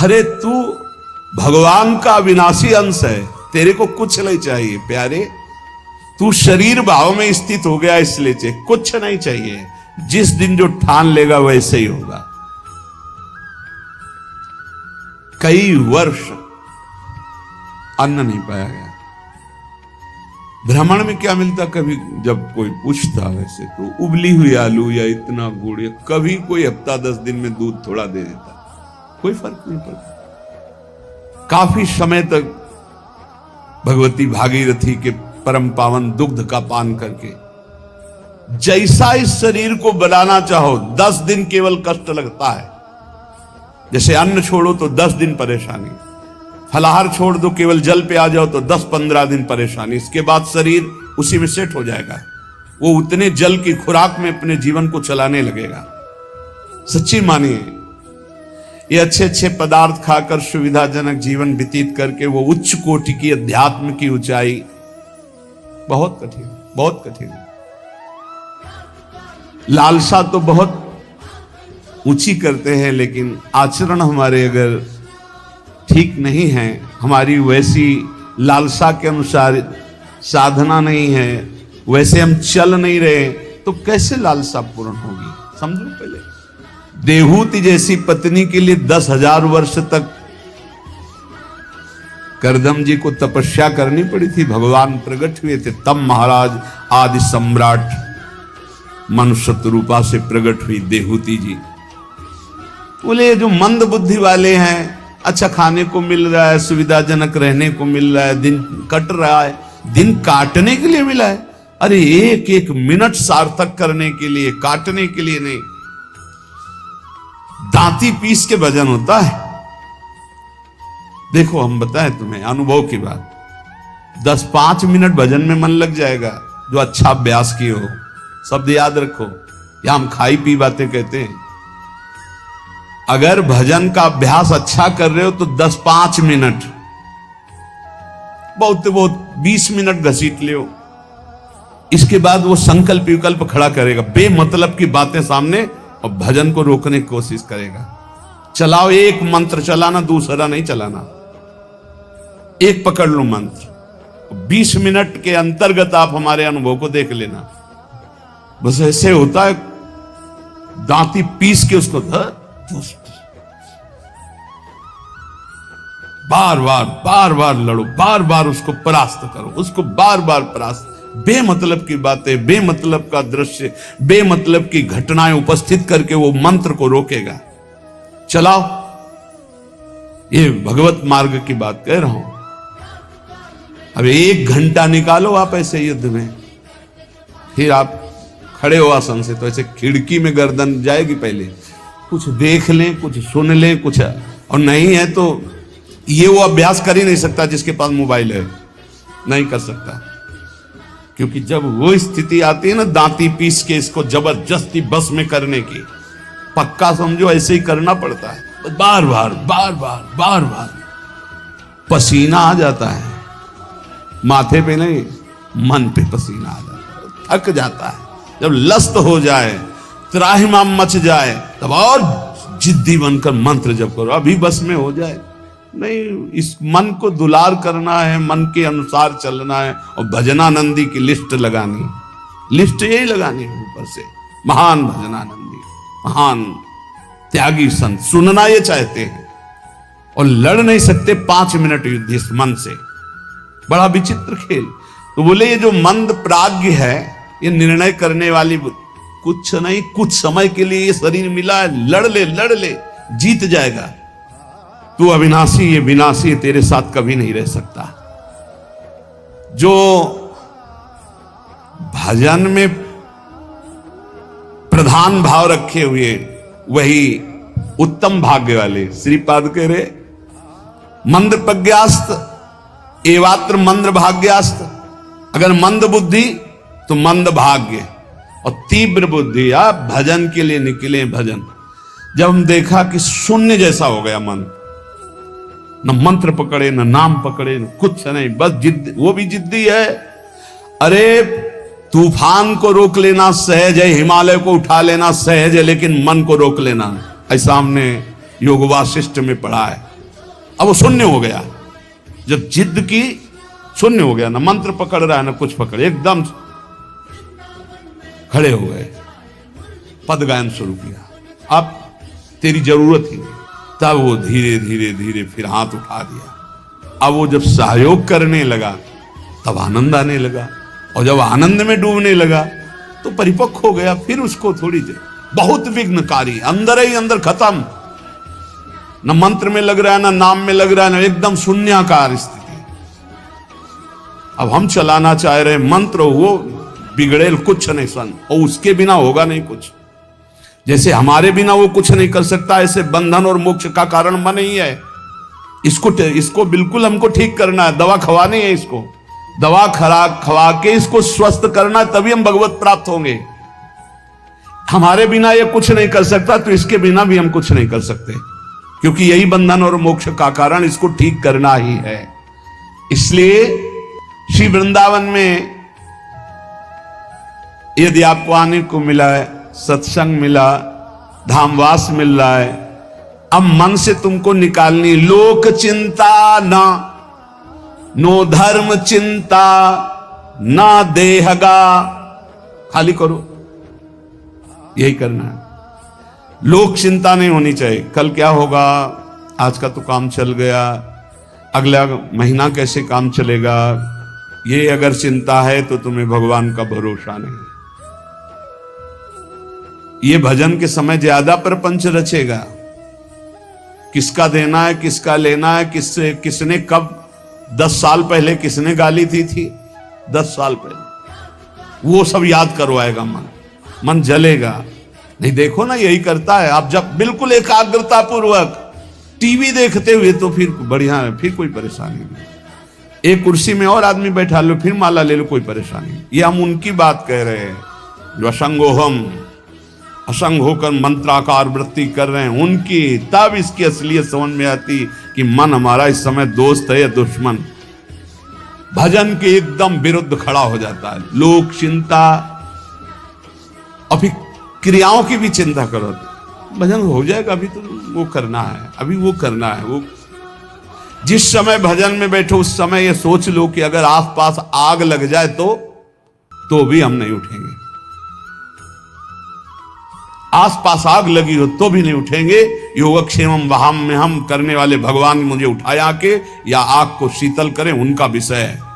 अरे तू भगवान का अविनाशी अंश है, तेरे को कुछ नहीं चाहिए प्यारे। तू शरीर भाव में स्थित हो गया इसलिए चाहिए, कुछ नहीं चाहिए। जिस दिन जो ठान लेगा वैसे ही होगा। कई वर्ष अन्न नहीं पाया गया। भ्रमण में क्या मिलता, कभी जब कोई पूछता वैसे तो उबली हुई आलू या इतना गुड़, या कभी कोई हफ्ता 10 दिन में दूध थोड़ा दे देता, कोई फर्क नहीं पड़ता। काफी समय तक भगवती भागीरथी के परम पावन दुग्ध का पान करके जैसा इस शरीर को बनाना चाहो 10 दिन केवल कष्ट लगता है। जैसे अन्न छोड़ो तो 10 दिन परेशानी, फलाहार छोड़ दो केवल जल पे आ जाओ तो 10-15 दिन परेशानी, इसके बाद शरीर उसी में सेट हो जाएगा। वो उतने जल की खुराक में अपने जीवन को चलाने लगेगा। सच्ची मानिए, ये अच्छे अच्छे पदार्थ खाकर सुविधाजनक जीवन व्यतीत करके वो उच्च कोटि की अध्यात्म की ऊंचाई बहुत कठिन, बहुत कठिन। लालसा तो बहुत ऊंची करते हैं, लेकिन आचरण हमारे अगर ठीक नहीं है, हमारी वैसी लालसा के अनुसार साधना नहीं है, वैसे हम चल नहीं रहे, तो कैसे लालसा पूर्ण होगी? समझो पहले। देहूति जैसी पत्नी के लिए 10,000 वर्ष तक करदम जी को तपस्या करनी पड़ी थी। भगवान प्रकट हुए थे तब महाराज आदि सम्राट मनुष्य रूपा से प्रकट हुई देहूति जी। बोले जो मंद बुद्धि वाले हैं, अच्छा खाने को मिल रहा है, सुविधाजनक रहने को मिल रहा है, दिन कट रहा है, दिन काटने के लिए मिला है। अरे एक एक मिनट सार्थक करने के लिए, काटने के लिए नहीं। दांती पीस के भजन होता है। देखो हम बताएं तुम्हें अनुभव की बात, 10-5 मिनट भजन में मन लग जाएगा जो अच्छा अभ्यास किए हो। शब्द याद रखो, या हम खाई पी बातें कहते हैं। अगर भजन का अभ्यास अच्छा कर रहे हो तो 10-5 मिनट, बहुत बहुत 20 मिनट घसीट ले। इसके बाद वो संकल्प विकल्प खड़ा करेगा, बेमतलब की बातें सामने, और भजन को रोकने की कोशिश करेगा। चलाओ, एक मंत्र चलाना, दूसरा नहीं चलाना, एक पकड़ लो मंत्र। 20 मिनट के अंतर्गत आप हमारे अनुभव को देख लेना। बस ऐसे होता है, दांती पीस के उसको बार बार लड़ो, बार बार उसको परास्त करो, उसको बार बार परास्त। बेमतलब की बातें, बेमतलब का दृश्य, बेमतलब की घटनाएं उपस्थित करके वो मंत्र को रोकेगा। चलाओ, ये भगवत मार्ग की बात कह रहा हूं। अब 1 घंटा निकालो आप ऐसे युद्ध में, फिर आप खड़े हो आसन से तो ऐसे खिड़की में गर्दन जाएगी। पहले कुछ देख लें, कुछ सुन लें, कुछ, और नहीं है तो ये वो अभ्यास कर ही नहीं सकता जिसके पास मोबाइल है, नहीं कर सकता। क्योंकि जब वो स्थिति आती है ना दांती पीस के इसको जबरदस्ती बस में करने की, पक्का समझो ऐसे ही करना पड़ता है। बार बार पसीना आ जाता है, माथे पे नहीं मन पे पसीना आ जाता है, थक जाता है। जब लस्त हो जाए, त्राहिमाम मच जाए, तब और जिद्दी बनकर मंत्र जप करो, अभी बस में हो जाए। नहीं, इस मन को दुलार करना है, मन के अनुसार चलना है, और भजनानंदी की लिस्ट लगानी, लिस्ट यही लगानी है ऊपर से। महान भजनानंदी, महान त्यागी संत, सुनना ये चाहते हैं और लड़ नहीं सकते 5 मिनट युद्ध इस मन से। बड़ा विचित्र खेल। तो बोले ये जो मंद प्राज्ञ है, ये निर्णय करने वाली कुछ नहीं, कुछ समय के लिए ये शरीर मिला है, लड़ ले, जीत जाएगा। तू अविनाशी, ये विनाशी तेरे साथ कभी नहीं रह सकता। जो भजन में प्रधान भाव रखे हुए वही उत्तम भाग्य वाले। श्रीपाद कह रहे मंद प्रज्ञास्त एवात्र मंद भाग्यास्त। अगर मंद बुद्धि तो मंद भाग्य, और तीव्र बुद्धि आप भजन के लिए निकले। भजन जब हम देखा कि शून्य जैसा हो गया मन, न मंत्र पकड़े, न नाम पकड़े, न कुछ नहीं, बस जिद, वो भी जिद्दी है। अरे तूफान को रोक लेना सहज है, हिमालय को उठा लेना सहज है, लेकिन मन को रोक लेना, ऐसा हमने योग वासिष्ठ में पढ़ा है। अब वो शून्य हो गया। जब जिद की, शून्य हो गया, ना मंत्र पकड़ रहा है ना कुछ पकड़, एकदम खड़े हो गए, पद गायन शुरू किया। अब तेरी जरूरत ही नहीं। तब वो धीरे धीरे धीरे फिर हाथ उठा दिया। अब वो जब सहयोग करने लगा तब आनंद आने लगा, और जब आनंद में डूबने लगा तो परिपक्व हो गया। फिर उसको थोड़ी देर, बहुत विघ्नकारी, अंदर ही अंदर खत्म, न मंत्र में लग रहा है, ना नाम में लग रहा है, ना एकदम शून्याकार स्थिति। अब हम चलाना चाह रहे मंत्र, वो बिगड़ेल कुछ नहीं सन, और उसके बिना होगा नहीं कुछ। जैसे हमारे बिना वो कुछ नहीं कर सकता, ऐसे बंधन और मोक्ष का कारण मन ही है। इसको बिल्कुल हमको ठीक करना है, दवा खवानी है, इसको दवा खवा के इसको स्वस्थ करना है, तभी हम भगवत प्राप्त होंगे। हमारे बिना ये कुछ नहीं कर सकता, तो इसके बिना भी हम कुछ नहीं कर सकते, क्योंकि यही बंधन और मोक्ष का कारण, इसको ठीक करना ही है। इसलिए श्री वृंदावन में यदि आपको आने को मिला है, सत्संग मिला, धामवास मिल रहा है, अब मन से तुमको निकालनी लोक चिंता ना, नो धर्म चिंता ना देहगा, खाली करो, यही करना है। लोक चिंता नहीं होनी चाहिए, कल क्या होगा, आज का तो काम चल गया, अगला महीना कैसे काम चलेगा, ये अगर चिंता है तो तुम्हें भगवान का भरोसा नहीं। ये भजन के समय ज्यादा प्रपंच रचेगा, किसका देना है, किसका लेना है, किसने कब 10 साल पहले किसने गाली दी थी, 10 साल पहले, वो सब याद करवाएगा। मन जलेगा। नहीं, देखो ना, यही करता है। आप जब बिल्कुल एकाग्रता पूर्वक टीवी देखते हुए तो फिर बढ़िया है, फिर कोई परेशानी नहीं। एक कुर्सी में और आदमी बैठा लो, फिर माला ले लो, कोई परेशानी नहीं। ये हम उनकी बात कह रहे हैं जो असंग होकर मंत्राकार वृत्ति कर रहे हैं, उनकी। तब इसकी असलियत समझ में आती कि मन हमारा इस समय दोस्त है या दुश्मन। भजन के एकदम विरुद्ध खड़ा हो जाता है। लोक चिंता, अभी क्रियाओं की भी चिंता करो, भजन हो जाएगा, अभी तो वो करना है, अभी वो करना है। वो जिस समय भजन में बैठो उस समय ये सोच लो कि अगर आसपास आग लग जाए तो भी हम नहीं उठेंगे। आसपास आग लगी हो तो भी नहीं उठेंगे। योगक्षेमम वहाम में हम करने वाले भगवान मुझे उठाया के या आग को शीतल करें, उनका विषय है।